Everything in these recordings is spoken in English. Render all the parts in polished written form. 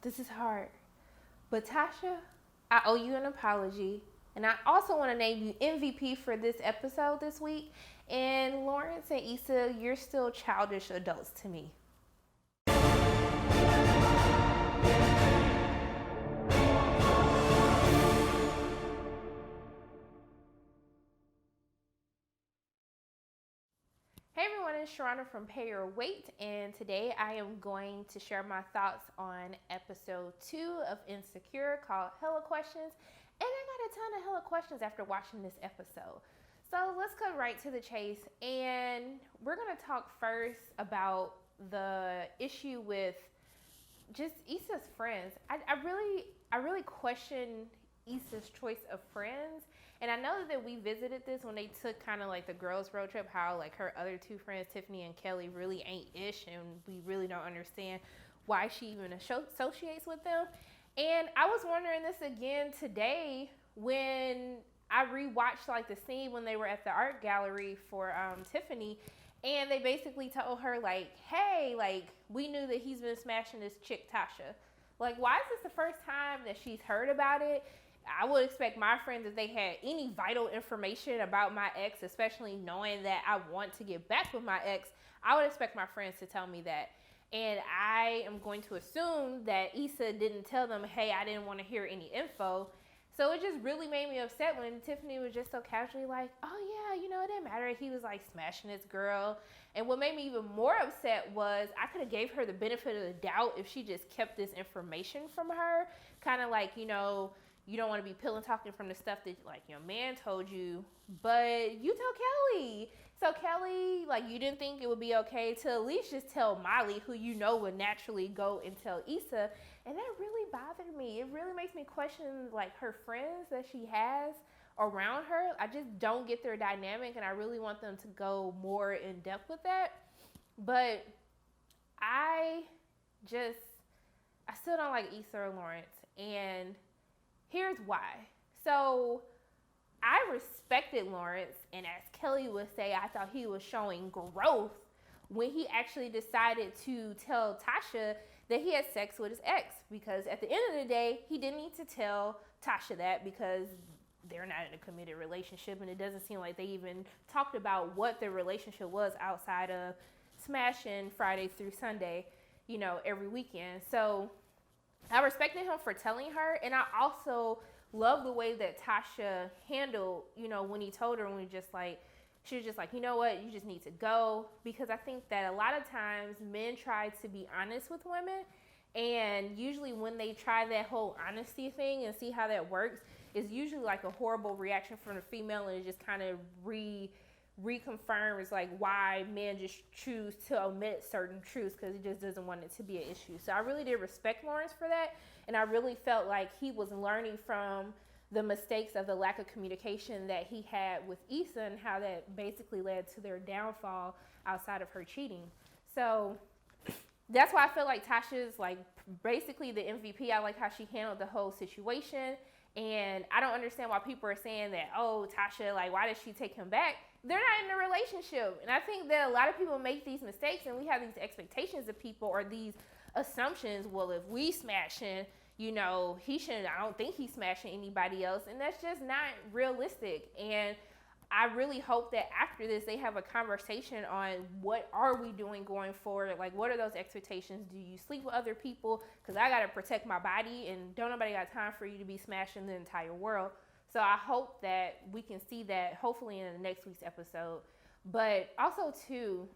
This is hard. But Tasha, I owe you an apology. And I also want to name you MVP for this episode this week. And Lawrence and Issa, you're still childish adults to me. Hey everyone, it's Sharana from Pay Your Weight, and today I am going to share my thoughts on episode 2 of Insecure called Hella Questions. And I got a ton of hella questions after watching this episode. So let's cut right to the chase, and we're gonna talk first about the issue with just Issa's friends. I really question Issa's choice of friends. And I know that we visited this when they took kind of like the girls' road trip, how like her other two friends, Tiffany and Kelly, really ain't ish, and we really don't understand why she even associates with them. And I was wondering this again today when I rewatched like the scene when they were at the art gallery for Tiffany, and they basically told her like, hey, like we knew that he's been smashing this chick Tasha. Like, why is this the first time that she's heard about it? I would expect my friends, if they had any vital information about my ex, especially knowing that I want to get back with my ex, I would expect my friends to tell me that. And I am going to assume that Issa didn't tell them, hey, I didn't want to hear any info. So it just really made me upset when Tiffany was just so casually like, oh yeah, you know, it didn't matter. He was like smashing this girl. And what made me even more upset was I could have gave her the benefit of the doubt if she just kept this information from her. Kind of like, you know, you don't want to be pillow talking from the stuff that like your man told you, but you tell Kelly. So Kelly, like you didn't think it would be okay to at least just tell Molly, who you know would naturally go and tell Issa, and that really bothered me. It really makes me question like her friends that she has around her. I just don't get their dynamic, and I really want them to go more in depth with that. But I still don't like Issa or Lawrence, and here's why. So I respected Lawrence, and as Kelly would say, I thought he was showing growth when he actually decided to tell Tasha that he had sex with his ex, because at the end of the day, he didn't need to tell Tasha that because they're not in a committed relationship, and it doesn't seem like they even talked about what their relationship was outside of smashing Friday through Sunday, you know, every weekend. So I respected him for telling her, and I also love the way that Tasha handled, you know, when he told her, when she was just like, you know what, you just need to go. Because I think that a lot of times men try to be honest with women, and usually when they try that whole honesty thing and see how that works, it's usually like a horrible reaction from the female, and it just kind of reconfirms like why men just choose to omit certain truths, because he just doesn't want it to be an issue. So I really did respect Lawrence for that, and I really felt like he was learning from the mistakes of the lack of communication that he had with Issa, and how that basically led to their downfall outside of her cheating. So that's why I feel like Tasha's like basically the MVP. I like how she handled the whole situation. And I don't understand why people are saying that, oh, Tasha, like, why did she take him back? They're not in a relationship. And I think that a lot of people make these mistakes, and we have these expectations of people, or these assumptions. Well, if we smashing, you know, he shouldn't, I don't think he's smashing anybody else. And that's just not realistic. And I really hope that after this, they have a conversation on what are we doing going forward? Like, what are those expectations? Do you sleep with other people? Because I got to protect my body, and don't nobody got time for you to be smashing the entire world. So I hope that we can see that hopefully in the next week's episode. But also, too,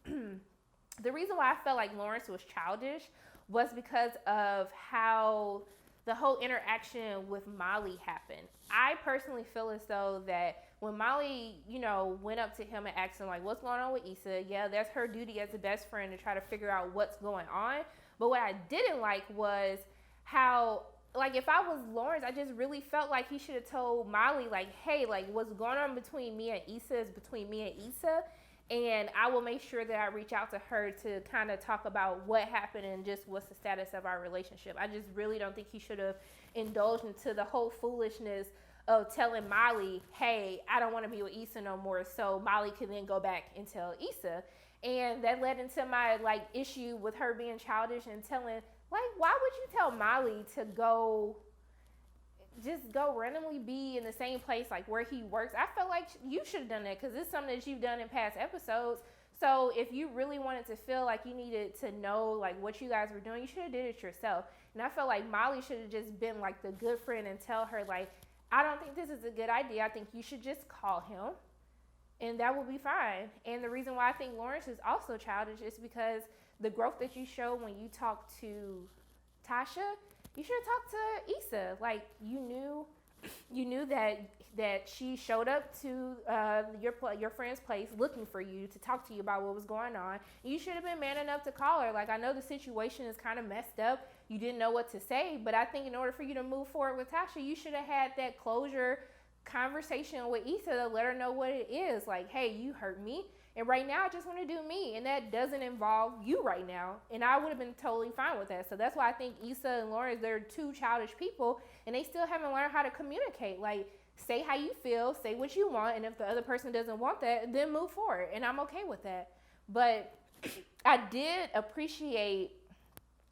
the reason why I felt like Lawrence was childish was because of how the whole interaction with Molly happened. I personally feel as though that when Molly, you know, went up to him and asked him, like, what's going on with Issa? Yeah, that's her duty as a best friend to try to figure out what's going on. But what I didn't like was how, like, if I was Lawrence, I just really felt like he should have told Molly, like, hey, like, what's going on between me and Issa is between me and Issa. And I will make sure that I reach out to her to kind of talk about what happened and just what's the status of our relationship. I just really don't think he should have indulged into the whole foolishness of telling Molly, hey, I don't want to be with Issa no more, so Molly can then go back and tell Issa. And that led into my like issue with her being childish and telling Like, why would you tell Molly to just go randomly be in the same place like where he works? I felt like you should have done that because it's something that you've done in past episodes. So if you really wanted to feel like you needed to know like what you guys were doing, you should have did it yourself. And I felt like Molly should have just been like the good friend and tell her like, I don't think this is a good idea. I think you should just call him and that will be fine. And the reason why I think Lawrence is also childish is because the growth that you show when you talk to Tasha, you should have talked to Issa. Like you knew that she showed up to your friend's place looking for you to talk to you about what was going on. You should have been man enough to call her. Like I know the situation is kind of messed up. You didn't know what to say, but I think in order for you to move forward with Tasha, you should have had that closure conversation with Issa to let her know what it is. Like, hey, you hurt me. And right now, I just want to do me. And that doesn't involve you right now. And I would have been totally fine with that. So that's why I think Issa and Lawrence, they're two childish people. And they still haven't learned how to communicate. Like, say how you feel, say what you want. And if the other person doesn't want that, then move forward. And I'm okay with that. But I did appreciate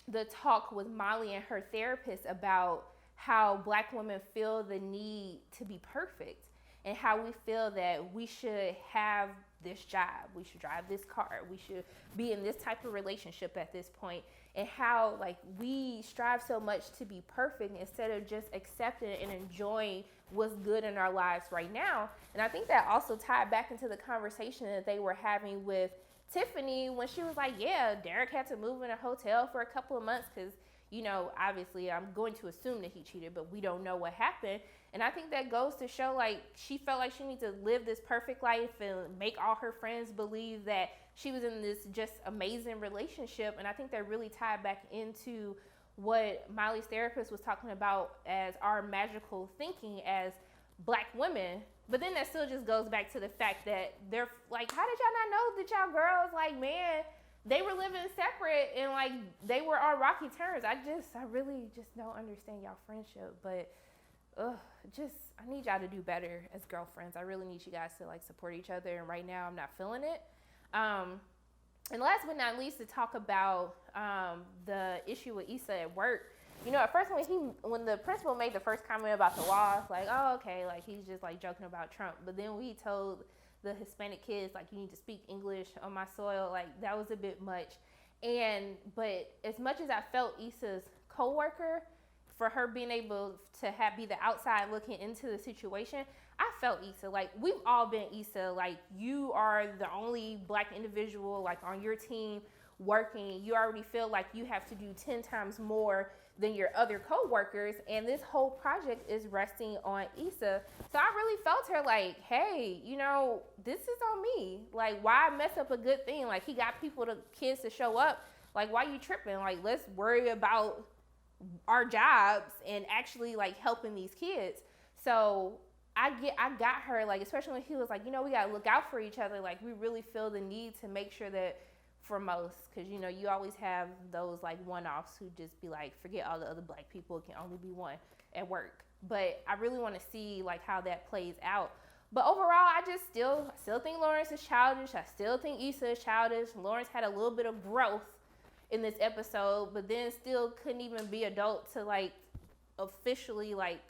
the talk with Molly and her therapist about how Black women feel the need to be perfect. And how we feel that we should have this job, we should drive this car, we should be in this type of relationship at this point, and how like we strive so much to be perfect instead of just accepting and enjoying what's good in our lives right now. And I think that also tied back into the conversation that they were having with Tiffany when she was like, yeah, Derek had to move in a hotel for a couple of months because, you know, obviously I'm going to assume that he cheated, but we don't know what happened. And I think that goes to show like she felt like she needed to live this perfect life and make all her friends believe that she was in this just amazing relationship. And I think that really tied back into what Molly's therapist was talking about as our magical thinking as Black women. But then that still just goes back to the fact that they're like, how did y'all not know that y'all girls, like, man, they were living separate and like they were on rocky terms. I really just don't understand y'all friendship. But I need y'all to do better as girlfriends. I really need you guys to like support each other. And right now I'm not feeling it. And last but not least, to talk about the issue with Issa at work. You know, at first when the principal made the first comment about the law, like, oh, okay, like he's just like joking about Trump. But then when he told the Hispanic kids, like, you need to speak English on my soil, like that was a bit much. But as much as I felt Issa's coworker, for her being able to be the outside looking into the situation, I felt Issa. Like, we've all been Issa. Like, you are the only Black individual, like, on your team working. You already feel like you have to do 10 times more than your other coworkers, and this whole project is resting on Issa. So I really felt her like, hey, you know, this is on me. Like, why mess up a good thing? Like, he got kids to show up. Like, why you tripping? Like, let's worry about our jobs and actually like helping these kids. So I got her, like, especially when he was like, you know, we gotta look out for each other. Like, we really feel the need to make sure that for most, because, you know, you always have those like one-offs who just be like, forget all the other Black people, it can only be one at work. But I really want to see like how that plays out. But overall, I just still think Lawrence is childish. I still think Issa is childish. Lawrence had a little bit of growth in this episode, but then still couldn't even be adult to like officially like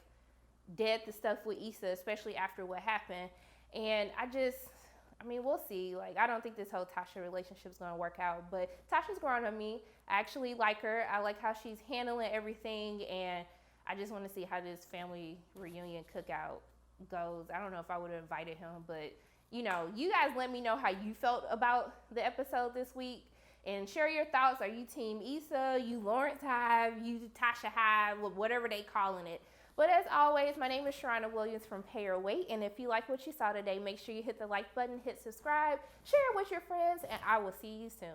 dead the stuff with Issa, especially after what happened. And I mean, we'll see. Like, I don't think this whole Tasha relationship is going to work out, but Tasha's growing on me. I actually like her. I like how she's handling everything, and I just want to see how this family reunion cookout goes. I don't know if I would have invited him, but, you know, you guys let me know how you felt about the episode this week, and share your thoughts. Are you team Issa, you Lawrence Hive, you Tasha Hive, whatever they calling it? But as always, my name is Sharona Williams from Pay Your Weight. And if you like what you saw today, make sure you hit the like button, hit subscribe, share it with your friends, and I will see you soon.